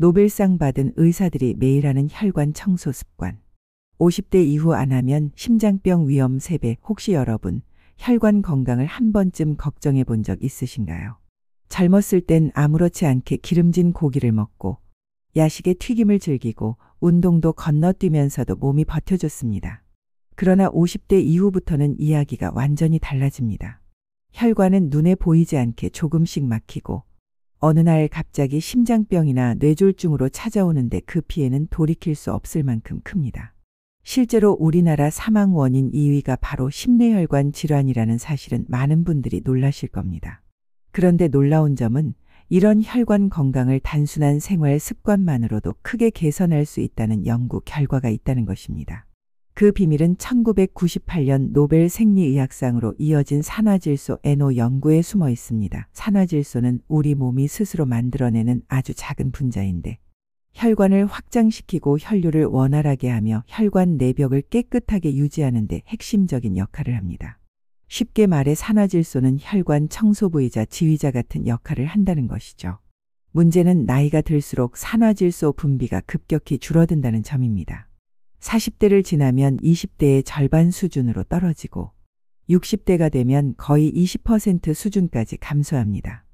노벨상 받은 의사들이 매일 하는 혈관 청소 습관. 50대 이후 안 하면 심장병 위험 3배. 혹시 여러분 혈관 건강을 한 번쯤 걱정해 본 적 있으신가요? 젊었을 땐 아무렇지 않게 기름진 고기를 먹고 야식에 튀김을 즐기고 운동도 건너뛰면서도 몸이 버텨줬습니다. 그러나 50대 이후부터는 이야기가 완전히 달라집니다. 혈관은 눈에 보이지 않게 조금씩 막히고 어느 날 갑자기 심장병이나 뇌졸중으로 찾아오는데 그 피해는 돌이킬 수 없을 만큼 큽니다. 실제로 우리나라 사망 원인 2위가 바로 심뇌혈관 질환이라는 사실은 많은 분들이 놀라실 겁니다. 그런데 놀라운 점은 이런 혈관 건강을 단순한 생활 습관만으로도 크게 개선할 수 있다는 연구 결과가 있다는 것입니다. 그 비밀은 1998년 노벨 생리의학상으로 이어진 산화질소 NO 연구에 숨어 있습니다. 산화질소는 우리 몸이 스스로 만들어내는 아주 작은 분자인데 혈관을 확장시키고 혈류를 원활하게 하며 혈관 내벽을 깨끗하게 유지하는 데 핵심적인 역할을 합니다. 쉽게 말해 산화질소는 혈관 청소부이자 지휘자 같은 역할을 한다는 것이죠. 문제는 나이가 들수록 산화질소 분비가 급격히 줄어든다는 점입니다. 40대를 지나면 20대의 절반 수준으로 떨어지고 60대가 되면 거의 20% 수준까지 감소합니다.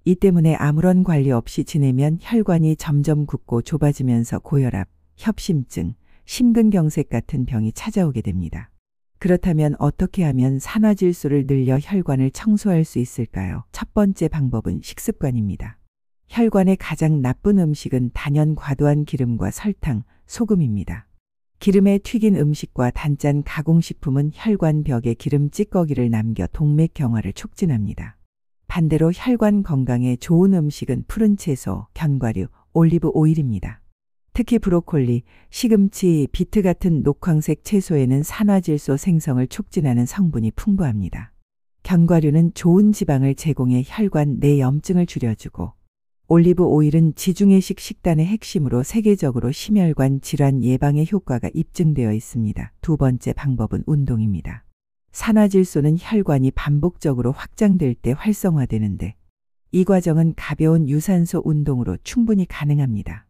이 때문에 아무런 관리 없이 지내면 혈관이 점점 굳고 좁아지면서 고혈압, 협심증, 심근경색 같은 병이 찾아오게 됩니다. 그렇다면 어떻게 하면 산화질소를 늘려 혈관을 청소할 수 있을까요? 첫 번째 방법은 식습관입니다. 혈관의 가장 나쁜 음식은 단연 과도한 기름과 설탕, 소금입니다. 기름에 튀긴 음식과 단짠 가공식품은 혈관 벽에 기름 찌꺼기를 남겨 동맥 경화를 촉진합니다. 반대로 혈관 건강에 좋은 음식은 푸른 채소, 견과류, 올리브 오일입니다. 특히 브로콜리, 시금치, 비트 같은 녹황색 채소에는 산화질소 생성을 촉진하는 성분이 풍부합니다. 견과류는 좋은 지방을 제공해 혈관 내 염증을 줄여주고 올리브 오일은 지중해식 식단의 핵심으로 세계적으로 심혈관 질환 예방에 효과가 입증되어 있습니다. 두 번째 방법은 운동입니다. 산화질소는 혈관이 반복적으로 확장될 때 활성화되는데 이 과정은 가벼운 유산소 운동으로 충분히 가능합니다.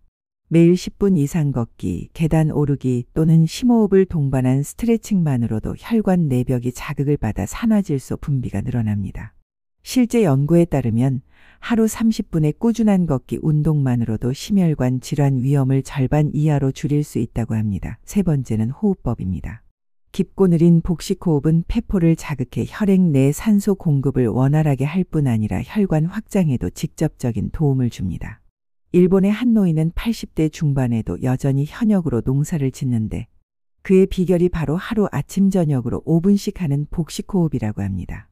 매일 10분 이상 걷기, 계단 오르기 또는 심호흡을 동반한 스트레칭만으로도 혈관 내벽이 자극을 받아 산화질소 분비가 늘어납니다. 실제 연구에 따르면 하루 30분의 꾸준한 걷기 운동만으로도 심혈관 질환 위험을 절반 이하로 줄일 수 있다고 합니다. 세 번째는 호흡법입니다. 깊고 느린 복식호흡은 폐포를 자극해 혈액 내 산소 공급을 원활하게 할 뿐 아니라 혈관 확장에도 직접적인 도움을 줍니다. 일본의 한 노인은 80대 중반에도 여전히 현역으로 농사를 짓는데 그의 비결이 바로 하루 아침 저녁으로 5분씩 하는 복식호흡이라고 합니다.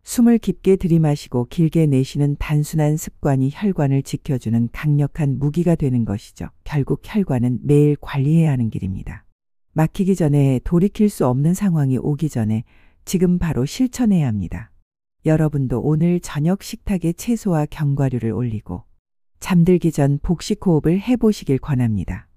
숨을 깊게 들이마시고 길게 내쉬는 단순한 습관이 혈관을 지켜주는 강력한 무기가 되는 것이죠. 결국 혈관은 매일 관리해야 하는 길입니다. 막히기 전에 돌이킬 수 없는 상황이 오기 전에 지금 바로 실천해야 합니다. 여러분도 오늘 저녁 식탁에 채소와 견과류를 올리고 잠들기 전 복식호흡을 해보시길 권합니다.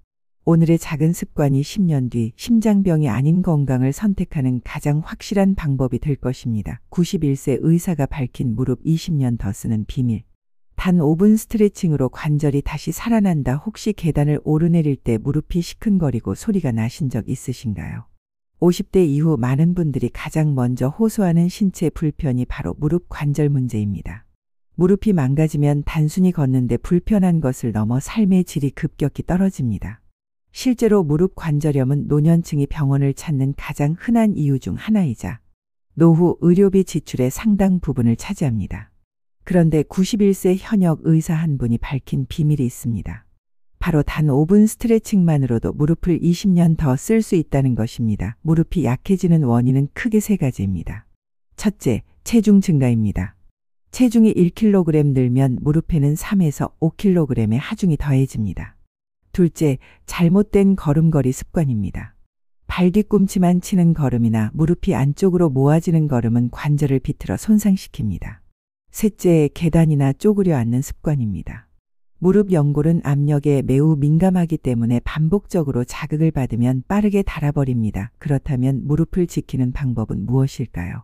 오늘의 작은 습관이 10년 뒤 심장병이 아닌 건강을 선택하는 가장 확실한 방법이 될 것입니다. 91세 의사가 밝힌 무릎 20년 더 쓰는 비밀. 단 5분 스트레칭으로 관절이 다시 살아난다. 혹시 계단을 오르내릴 때 무릎이 시큰거리고 소리가 나신 적 있으신가요? 50대 이후 많은 분들이 가장 먼저 호소하는 신체 불편이 바로 무릎 관절 문제입니다. 무릎이 망가지면 단순히 걷는데 불편한 것을 넘어 삶의 질이 급격히 떨어집니다. 실제로 무릎 관절염은 노년층이 병원을 찾는 가장 흔한 이유 중 하나이자 노후 의료비 지출의 상당 부분을 차지합니다. 그런데 91세 현역 의사 한 분이 밝힌 비밀이 있습니다. 바로 단 5분 스트레칭만으로도 무릎을 20년 더 쓸 수 있다는 것입니다. 무릎이 약해지는 원인은 크게 3가지입니다. 첫째, 체중 증가입니다. 체중이 1kg 늘면 무릎에는 3에서 5kg의 하중이 더해집니다. 둘째, 잘못된 걸음걸이 습관입니다. 발 뒤꿈치만 치는 걸음이나 무릎이 안쪽으로 모아지는 걸음은 관절을 비틀어 손상시킵니다. 셋째, 계단이나 쪼그려 앉는 습관입니다. 무릎 연골은 압력에 매우 민감하기 때문에 반복적으로 자극을 받으면 빠르게 닳아버립니다. 그렇다면 무릎을 지키는 방법은 무엇일까요?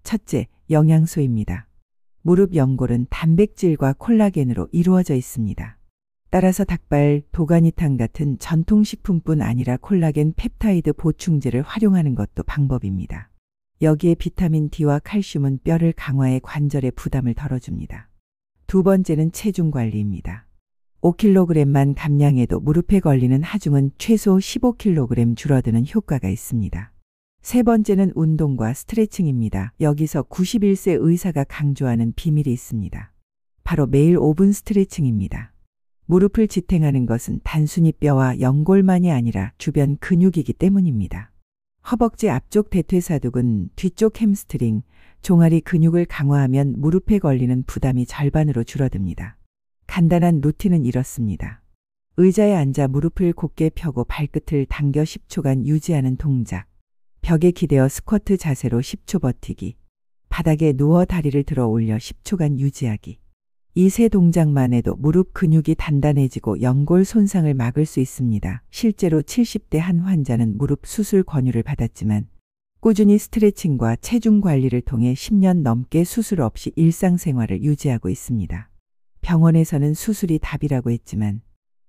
첫째, 영양소입니다. 무릎 연골은 단백질과 콜라겐으로 이루어져 있습니다. 따라서 닭발, 도가니탕 같은 전통식품뿐 아니라 콜라겐 펩타이드 보충제를 활용하는 것도 방법입니다. 여기에 비타민 D와 칼슘은 뼈를 강화해 관절의 부담을 덜어줍니다. 두 번째는 체중 관리입니다. 5kg만 감량해도 무릎에 걸리는 하중은 최소 15kg 줄어드는 효과가 있습니다. 세 번째는 운동과 스트레칭입니다. 여기서 91세 의사가 강조하는 비밀이 있습니다. 바로 매일 5분 스트레칭입니다. 무릎을 지탱하는 것은 단순히 뼈와 연골만이 아니라 주변 근육이기 때문입니다. 허벅지 앞쪽 대퇴사두근, 뒤쪽 햄스트링, 종아리 근육을 강화하면 무릎에 걸리는 부담이 절반으로 줄어듭니다. 간단한 루틴은 이렇습니다. 의자에 앉아 무릎을 곧게 펴고 발끝을 당겨 10초간 유지하는 동작. 벽에 기대어 스쿼트 자세로 10초 버티기. 바닥에 누워 다리를 들어 올려 10초간 유지하기. 이 세 동작만 해도 무릎 근육이 단단해지고 연골 손상을 막을 수 있습니다. 실제로 70대 한 환자는 무릎 수술 권유를 받았지만 꾸준히 스트레칭과 체중 관리를 통해 10년 넘게 수술 없이 일상생활을 유지하고 있습니다. 병원에서는 수술이 답이라고 했지만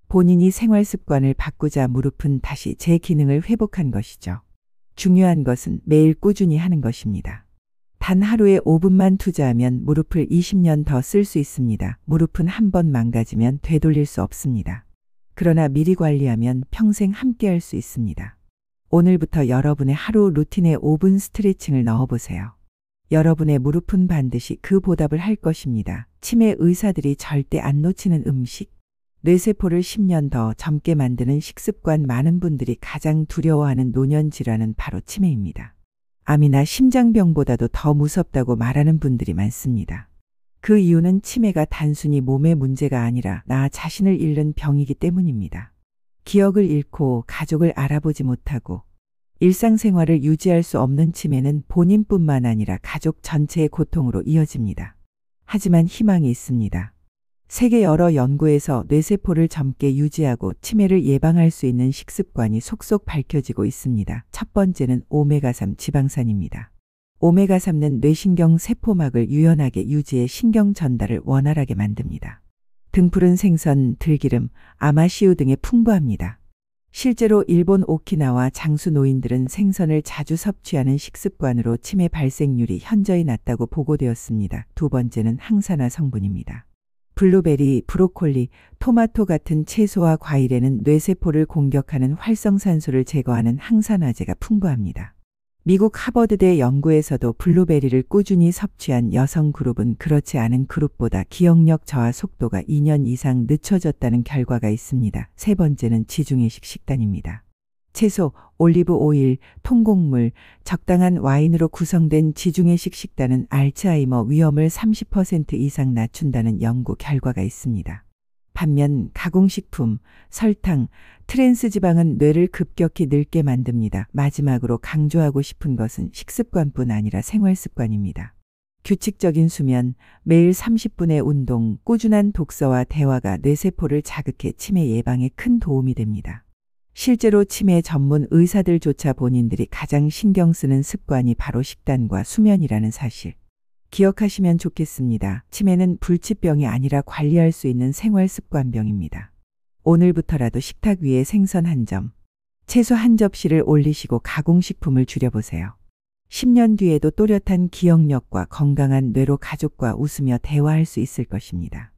본인이 생활 습관을 바꾸자 무릎은 다시 제 기능을 회복한 것이죠. 중요한 것은 매일 꾸준히 하는 것입니다. 단 하루에 5분만 투자하면 무릎을 20년 더 쓸 수 있습니다. 무릎은 한 번 망가지면 되돌릴 수 없습니다. 그러나 미리 관리하면 평생 함께할 수 있습니다. 오늘부터 여러분의 하루 루틴에 5분 스트레칭을 넣어보세요. 여러분의 무릎은 반드시 그 보답을 할 것입니다. 치매 의사들이 절대 안 놓치는 음식. 뇌세포를 10년 더 젊게 만드는 식습관. 많은 분들이 가장 두려워하는 노년 질환은 바로 치매입니다. 암이나 심장병보다도 더 무섭다고 말하는 분들이 많습니다. 그 이유는 치매가 단순히 몸의 문제가 아니라 나 자신을 잃는 병이기 때문입니다. 기억을 잃고 가족을 알아보지 못하고 일상생활을 유지할 수 없는 치매는 본인뿐만 아니라 가족 전체의 고통으로 이어집니다. 하지만 희망이 있습니다. 세계 여러 연구에서 뇌세포를 젊게 유지하고 치매를 예방할 수 있는 식습관이 속속 밝혀지고 있습니다. 첫 번째는 오메가3 지방산입니다. 오메가3는 뇌신경 세포막을 유연하게 유지해 신경 전달을 원활하게 만듭니다. 등푸른 생선, 들기름, 아마시우 등에 풍부합니다. 실제로 일본 오키나와 장수 노인들은 생선을 자주 섭취하는 식습관으로 치매 발생률이 현저히 낮다고 보고되었습니다. 두 번째는 항산화 성분입니다. 블루베리, 브로콜리, 토마토 같은 채소와 과일에는 뇌세포를 공격하는 활성산소를 제거하는 항산화제가 풍부합니다. 미국 하버드대 연구에서도 블루베리를 꾸준히 섭취한 여성 그룹은 그렇지 않은 그룹보다 기억력 저하 속도가 2년 이상 늦춰졌다는 결과가 있습니다. 세 번째는 지중해식 식단입니다. 채소, 올리브 오일, 통곡물, 적당한 와인으로 구성된 지중해식 식단은 알츠하이머 위험을 30% 이상 낮춘다는 연구 결과가 있습니다. 반면 가공식품, 설탕, 트랜스지방은 뇌를 급격히 늙게 만듭니다. 마지막으로 강조하고 싶은 것은 식습관뿐 아니라 생활습관입니다. 규칙적인 수면, 매일 30분의 운동, 꾸준한 독서와 대화가 뇌세포를 자극해 치매 예방에 큰 도움이 됩니다. 실제로 치매 전문 의사들조차 본인들이 가장 신경 쓰는 습관이 바로 식단과 수면이라는 사실. 기억하시면 좋겠습니다. 치매는 불치병이 아니라 관리할 수 있는 생활습관병입니다. 오늘부터라도 식탁 위에 생선 한 점, 채소 한 접시를 올리시고 가공식품을 줄여보세요. 10년 뒤에도 또렷한 기억력과 건강한 뇌로 가족과 웃으며 대화할 수 있을 것입니다.